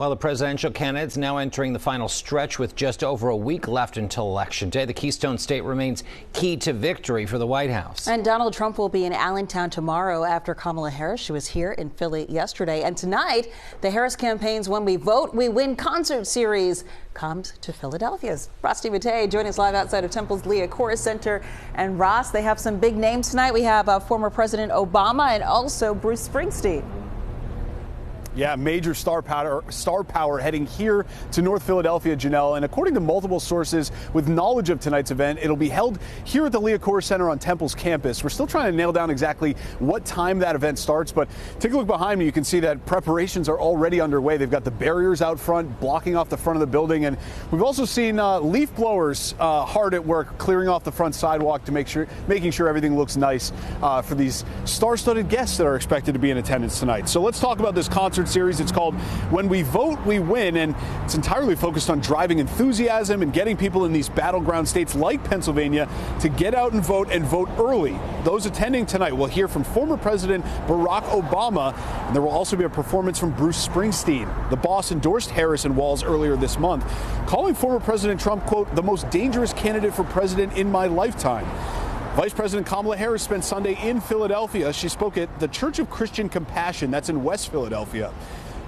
Well, the presidential candidates now entering the final stretch with just over a week left until Election Day. The Keystone State remains key to victory for the White House. And Donald Trump will be in Allentown tomorrow after Kamala Harris. She was here in Philly yesterday. And tonight, the Harris campaign's When We Vote, We Win concert series comes to Philadelphia's. Ross DeMattei joining us live outside of Temple's Liacouras Center. And Ross, they have some big names tonight. We have former President Obama and also Bruce Springsteen. Yeah, major star power heading here to North Philadelphia, Janelle. And according to multiple sources with knowledge of tonight's event, it'll be held here at the Liacouras Center on Temple's campus. We're still trying to nail down exactly what time that event starts, but take a look behind me. You can see that preparations are already underway. They've got the barriers out front blocking off the front of the building, and we've also seen leaf blowers hard at work clearing off the front sidewalk to making sure everything looks nice for these star-studded guests that are expected to be in attendance tonight. So let's talk about this concert series. It's called When We Vote, We Win, and it's entirely focused on driving enthusiasm and getting people in these battleground states like Pennsylvania to get out and vote early. Those attending tonight will hear from former President Barack Obama, and there will also be a performance from Bruce Springsteen. The boss endorsed Harris and Walz earlier this month, calling former President Trump, quote, the most dangerous candidate for president in my lifetime. Vice President Kamala Harris spent Sunday in Philadelphia. She spoke at the Church of Christian Compassion, that's in West Philadelphia.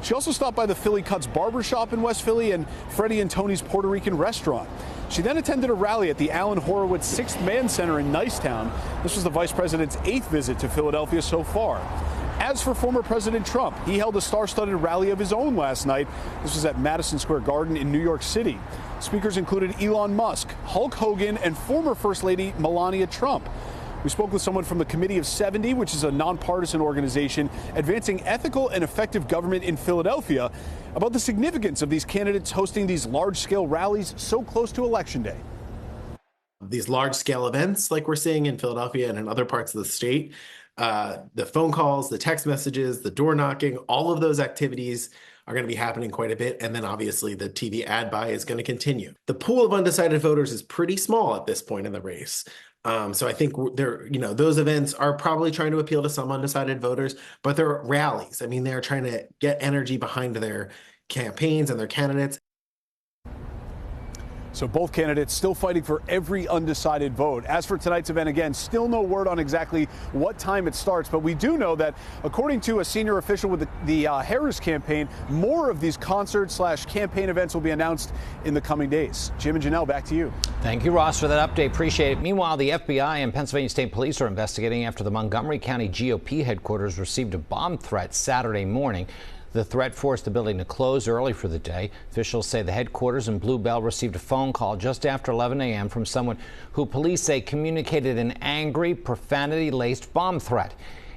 She also stopped by the Philly Cuts barbershop in West Philly and Freddie and Tony's Puerto Rican restaurant. She then attended a rally at the Alan Horowitz Sixth Man Center in Nicetown. This was the vice president's 8th visit to Philadelphia so far. As for former President Trump, he held a star-studded rally of his own last night. This was at Madison Square Garden in New York City. Speakers included Elon Musk, Hulk Hogan, and former First Lady Melania Trump. We spoke with someone from the Committee of 70, which is a nonpartisan organization advancing ethical and effective government in Philadelphia, about the significance of these candidates hosting these large-scale rallies so close to Election Day. These large-scale events like we're seeing in Philadelphia and in other parts of the state, the phone calls, the text messages, the door knocking, all of those activities are going to be happening quite a bit. And then obviously the TV ad buy is going to continue. The pool of undecided voters is pretty small at this point in the race. So I think those events are probably trying to appeal to some undecided voters, but they're rallies. I mean, they're trying to get energy behind their campaigns and their candidates. So both candidates still fighting for every undecided vote. As for tonight's event, again, still no word on exactly what time it starts, but we do know that according to a senior official with the Harris campaign, more of these concert/campaign events will be announced in the coming days. Jim and Janelle, back to you. Thank you, Ross, for that update. Appreciate it. Meanwhile, the FBI and Pennsylvania State Police are investigating after the Montgomery County GOP headquarters received a bomb threat Saturday morning. The threat forced the building to close early for the day. Officials say the headquarters in Blue Bell received a phone call just after 11 a.m. from someone who police say communicated an angry, profanity-laced bomb threat.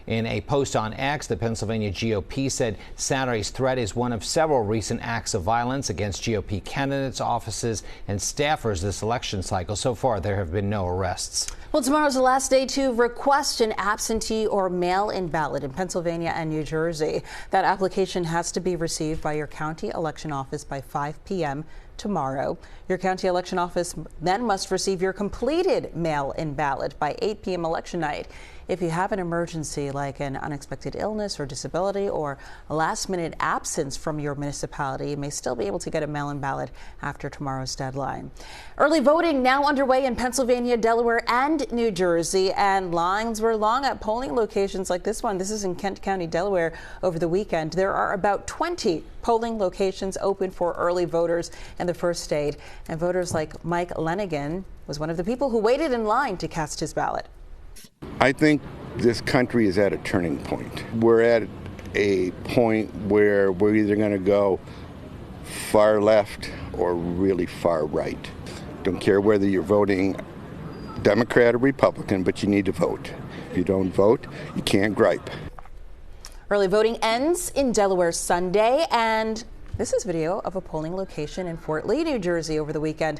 In a post on X, the Pennsylvania GOP said Saturday's threat is one of several recent acts of violence against GOP candidates, offices, and staffers this election cycle. So far, there have been no arrests. Well, tomorrow's the last day to request an absentee or mail-in ballot in Pennsylvania and New Jersey. That application has to be received by your county election office by 5 p.m. tomorrow. Your county election office then must receive your completed mail-in ballot by 8 p.m. election night. If you have an emergency like an unexpected illness or disability or a last-minute absence from your municipality, you may still be able to get a mail-in ballot after tomorrow's deadline. Early voting now underway in Pennsylvania, Delaware, and New Jersey, and lines were long at polling locations like this one. This is in Kent County, Delaware, over the weekend. There are about 20 polling locations open for early voters in the first state, and voters like Mike Lenigan was one of the people who waited in line to cast his ballot. I think this country is at a turning point. We're at a point where we're either going to go far left or really far right. Don't care whether you're voting Democrat or Republican, but you need to vote. If you don't vote, you can't gripe. Early voting ends in Delaware Sunday, and this is video of a polling location in Fort Lee, New Jersey over the weekend.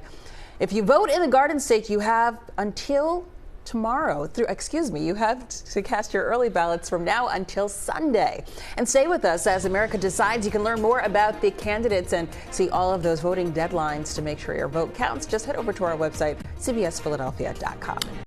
If you vote in the Garden State, you have until tomorrow you have to cast your early ballots from now until Sunday. And stay with us as America decides. You can learn more about the candidates and see all of those voting deadlines to make sure your vote counts. Just head over to our website, cbsphiladelphia.com.